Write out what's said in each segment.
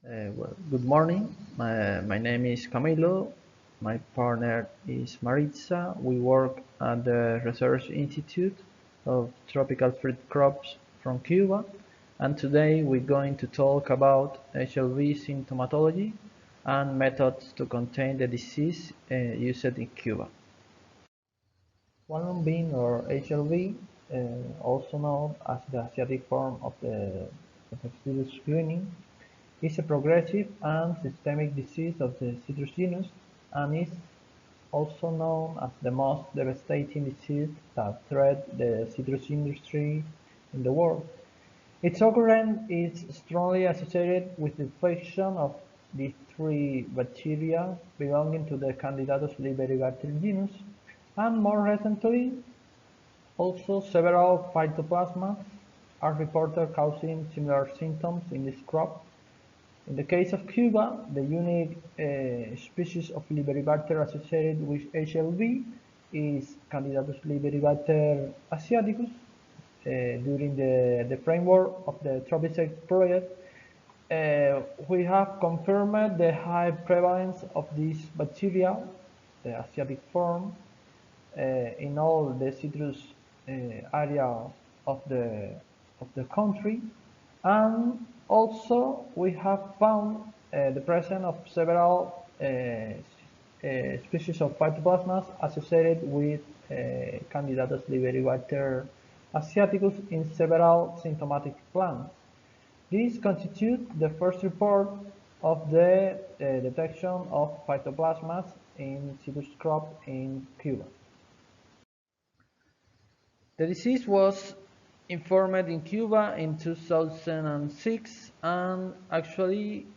Good morning. My name is Camilo. My partner is Maritza. We work at the Research Institute of Tropical Fruit Crops from Cuba. And today we're going to talk about HLB symptomatology and methods to contain the disease used in Cuba. Huanglongbing or HLB, also known as the Asiatic form of the bacterial screening, is a progressive and systemic disease of the citrus genus and is also known as the most devastating disease that threatens the citrus industry in the world. Its occurrence is strongly associated with the infection of these three bacteria belonging to the Candidatus Liberibacter genus, and more recently, also several phytoplasmas are reported causing similar symptoms in this crop. In the case of Cuba, the unique species of Liberibacter associated with HLB is Candidatus Liberibacter asiaticus. During the framework of the Tropic project, we have confirmed the high prevalence of this bacteria, the Asiatic form, in all the citrus area of the country, and also we have found the presence of several species of phytoplasmas associated with Candidatus Liberibacter asiaticus in several symptomatic plants. This constitutes the first report of the detection of phytoplasmas in citrus crop in Cuba. The disease was informed in Cuba in 2006, and actually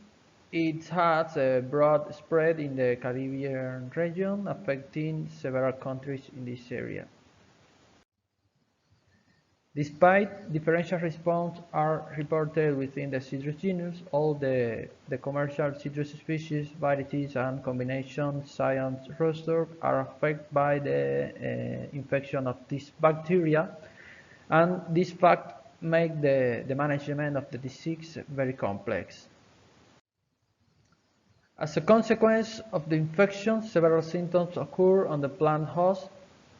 it has a broad spread in the Caribbean region, affecting several countries in this area. Despite differential responses are reported within the citrus genus, all the commercial citrus species, varieties, and combination science roster are affected by the infection of this bacteria, and this fact makes the management of the disease very complex. As a consequence of the infection, several symptoms occur on the plant host,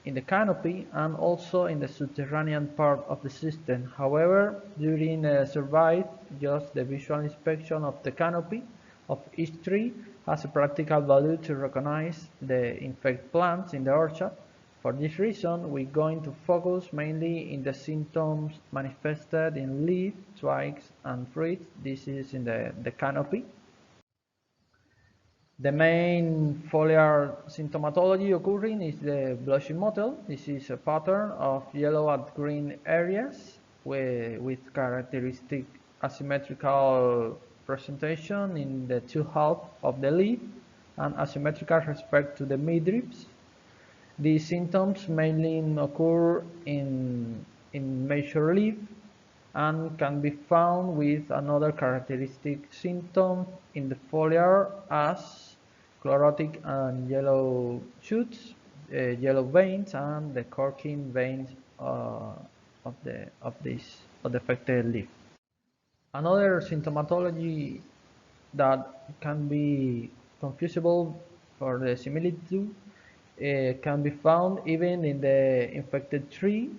in the canopy, and also in the subterranean part of the system. However, during survey, just the visual inspection of the canopy of each tree has a practical value to recognize the infected plants in the orchard. For this reason, we're going to focus mainly in the symptoms manifested in leaf, twigs, and fruits. This is in the canopy. The main foliar symptomatology occurring is the blushing mottle. This is a pattern of yellow and green areas with characteristic asymmetrical presentation in the two halves of the leaf and asymmetrical respect to the midribs. These symptoms mainly occur in major leaf and can be found with another characteristic symptom in the foliar as chlorotic and yellow shoots, yellow veins, and the corking veins of the affected leaf. Another symptomatology that can be confusable for the similitude can be found even in the infected tree.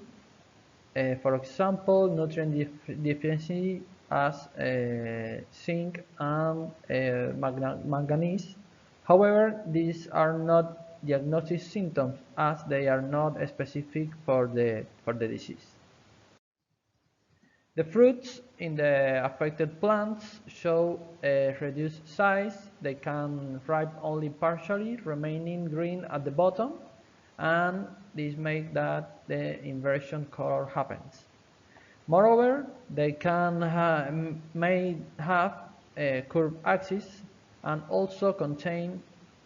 For example, nutrient deficiency as zinc and manganese. However, these are not diagnostic symptoms as they are not specific for the disease. The fruits in the affected plants show a reduced size. They can ripe only partially, remaining green at the bottom, and this makes that the inversion color happens. Moreover, they may have a curved axis and also contain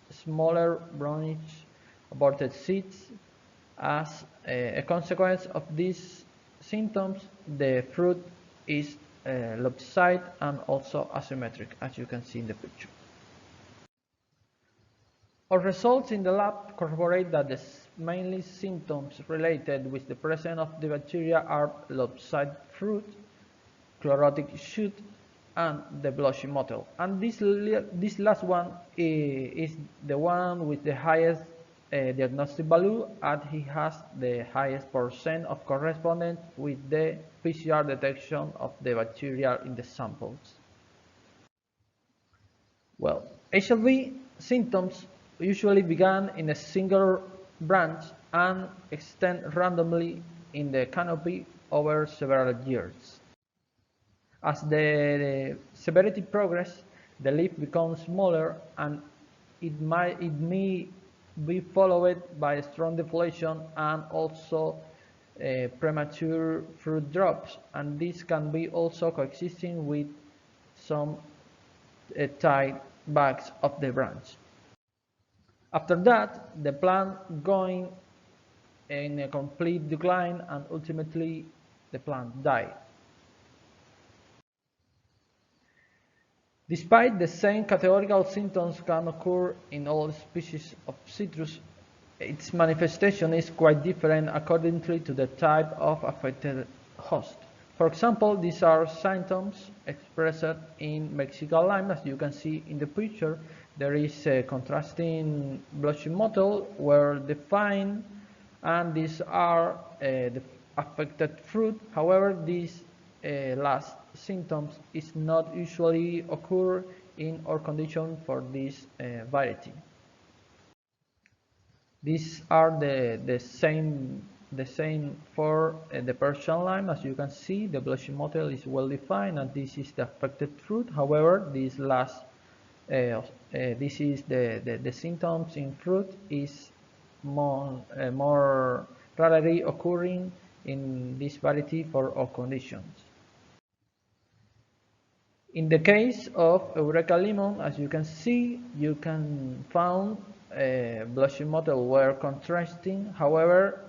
smaller brownish aborted seeds. As a consequence of these symptoms, the fruit is lopsided and also asymmetric, as you can see in the picture. Our results in the lab corroborate that the mainly symptoms related with the presence of the bacteria are lopsided fruit, chlorotic shoot, and the blushing mottle. And this last one is the one with the highest diagnostic value, and he has the highest percent of correspondence with the PCR detection of the bacteria in the samples. Well, HLB symptoms usually begin in a single branch and extend randomly in the canopy over several years. As the severity progresses, the leaf becomes smaller, and it may be followed by strong deflation and also premature fruit drops, and this can be also coexisting with some tight backs of the branch. After that, the plant going in a complete decline, and ultimately the plant died. Despite the same categorical symptoms can occur in all species of citrus, its manifestation is quite different according to the type of affected host. For example, these are symptoms expressed in Mexican lime. As you can see in the picture, there is a contrasting blushing mottle well defined, and these are the affected fruit. However, these last symptoms is not usually occur in our condition for this variety. These are the same for the Persian lime. As you can see, the blushing mottle is well defined, and this is the affected fruit. However, this last this is the symptoms in fruit is more rarely occurring in this variety for our conditions. In the case of Eureka lemon, as you can see, you can find blushing mottle were contrasting. However,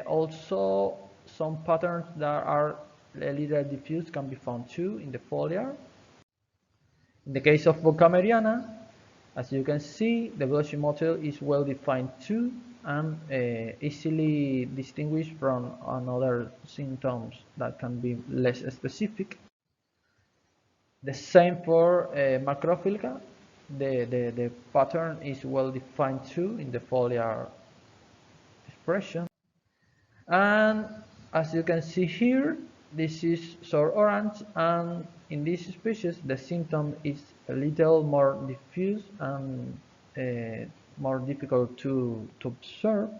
also some patterns that are a little diffuse can be found too in the foliar. In the case of Bocameriana, as you can see, the blushing mottle is well defined too, and easily distinguished from another symptoms that can be less specific. The same for Macrophilica. The pattern is well defined too in the foliar expression. And as you can see here, this is sour orange, and in this species the symptom is a little more diffuse and more difficult to observe.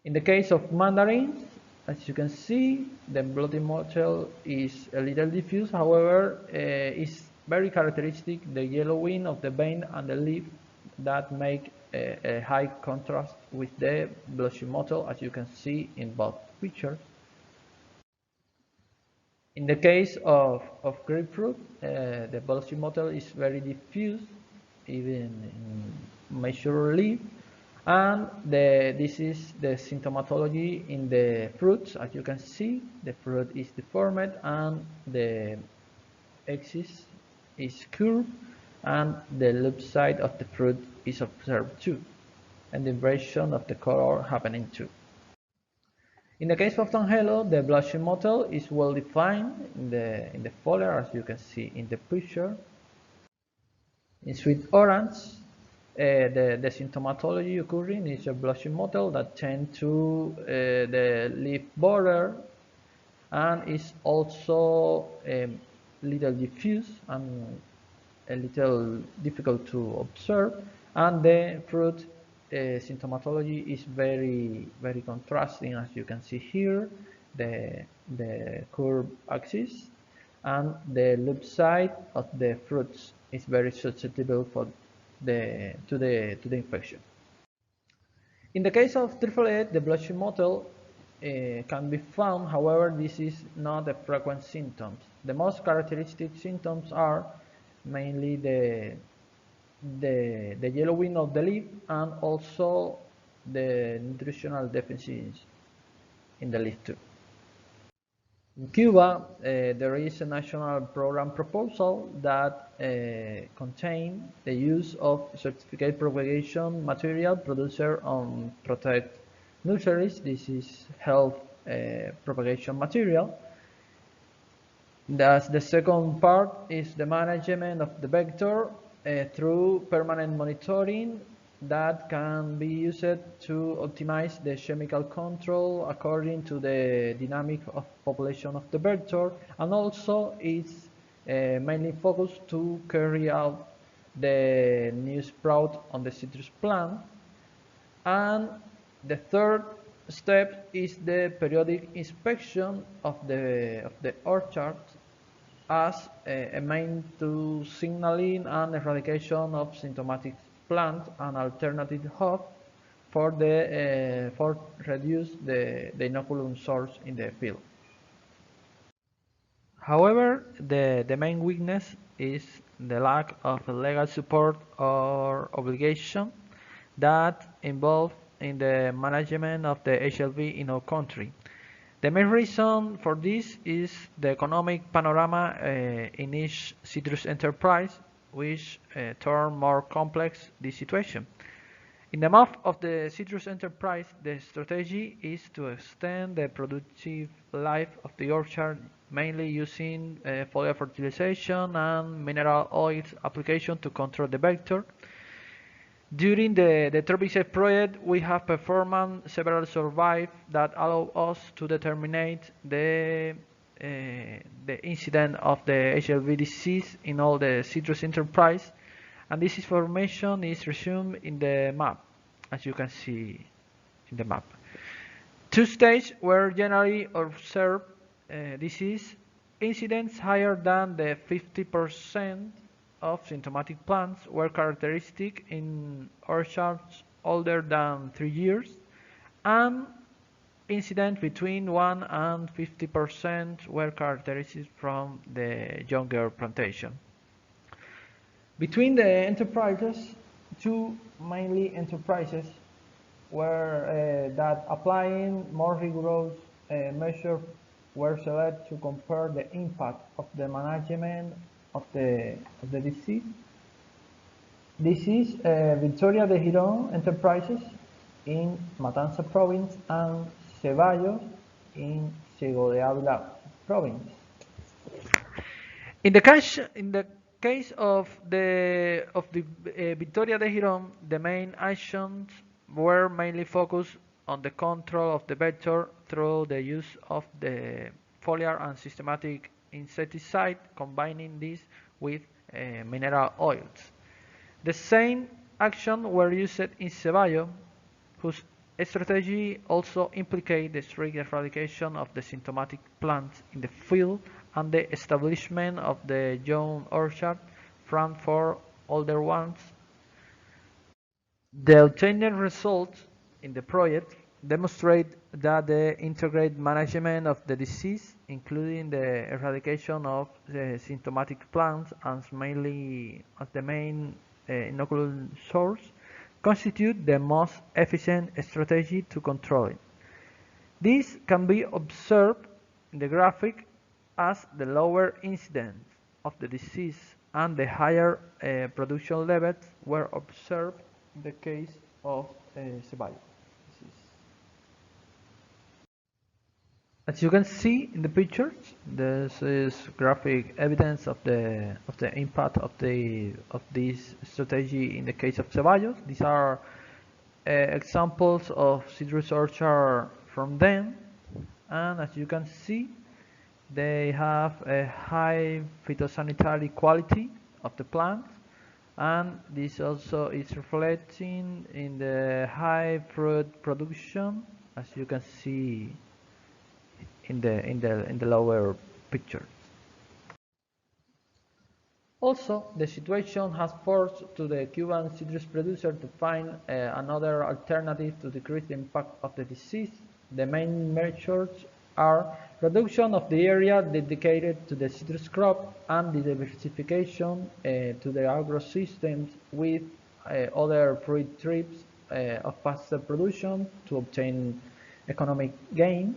In the case of mandarins, as you can see, the bloody mottle is a little diffuse. However, it's very characteristic the yellowing of the vein and the leaf that make a high contrast with the blushing mottle, as you can see in both pictures. In the case of grapefruit, the blushing mottle is very diffuse, even in mature leaf. And this is the symptomatology in the fruits. As you can see, the fruit is deformed and the axis is curved, and the loop side of the fruit is observed too, and the inversion of the color happening too. In the case of Tangelo, the blushing mottle is well defined in the foliar, as you can see in the picture. In sweet orange, the symptomatology occurring is a blushing mottle that tends to the leaf border, and is also a little diffuse and a little difficult to observe, and the fruit symptomatology is very contrasting, as you can see here, the curved axis, and the loop side of the fruits is very susceptible for to the infection. In the case of trifoliate, the blushing mottle can be found. However, this is not a frequent symptom. The most characteristic symptoms are mainly the yellowing of the leaf, and also the nutritional deficiencies in the leaf too. In Cuba, there is a national program proposal that contains the use of certificate propagation material produced on protected nurseries. This is health propagation material. Thus, the second part is the management of the vector through permanent monitoring that can be used to optimize the chemical control according to the dynamic of population of the vector, and also is mainly focused to carry out the new sprout on the citrus plant. And the third step is the periodic inspection of the orchard as a main to signaling and eradication of symptomatic plant and alternative host for reduce the inoculum source in the field. However, the main weakness is the lack of legal support or obligation that involved in the management of the HLB in our country. The main reason for this is the economic panorama in each citrus enterprise, which turn more complex the situation. In the map of the citrus enterprise, the strategy is to extend the productive life of the orchard, mainly using foliar fertilization and mineral oils application to control the vector. During the herbicide project, we have performed several surveys that allow us to determine the incidence of the HLB disease in all the citrus enterprise, and this information is resumed in the map, as you can see in the map. Two states were generally observed disease incidence higher than the 50% of symptomatic plants were characteristic in orchards older than 3 years, and incidence between 1 and 50% were characteristic from the younger plantation. Between the enterprises, two mainly enterprises were that applying more rigorous measures were selected to compare the impact of the management of the disease. This is Victoria de Girón enterprises in Matanza province and Ceballos in Ciego de Ávila province. In the case of the Victoria de Girón, the main actions were mainly focused on the control of the vector through the use of the foliar and systematic insecticide, combining this with mineral oils. The same actions were used in Ceballos, whose strategy also implicated the strict eradication of the symptomatic plants in the field and the establishment of the young orchard from 4 older ones. The obtained results in the project demonstrate that the integrated management of the disease, including the eradication of the symptomatic plants as the main inoculum source, constitute the most efficient strategy to control it. This can be observed in the graphic as the lower incidence of the disease and the higher production levels were observed in the case of Ceballos disease. As you can see in the pictures, this is graphic evidence of the impact of this strategy in the case of Ceballos. These are examples of citrus orchard from them, and as you can see, they have a high phytosanitary quality of the plants, and this also is reflecting in the high fruit production, as you can see in the lower picture. Also, the situation has forced to the Cuban citrus producer to find another alternative to decrease the impact of the disease. The main measures are reduction of the area dedicated to the citrus crop and the diversification to the agrosystems with other fruit trees of faster production to obtain economic gains,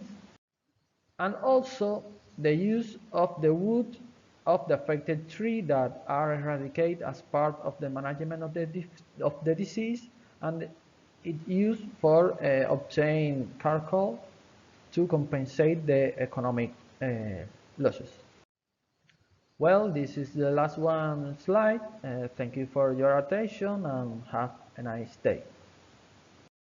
and also the use of the wood of the affected tree that are eradicated as part of the management of the disease, and it used for obtain charcoal to compensate the economic losses. Well, this is the last one slide. Thank you for your attention and have a nice day.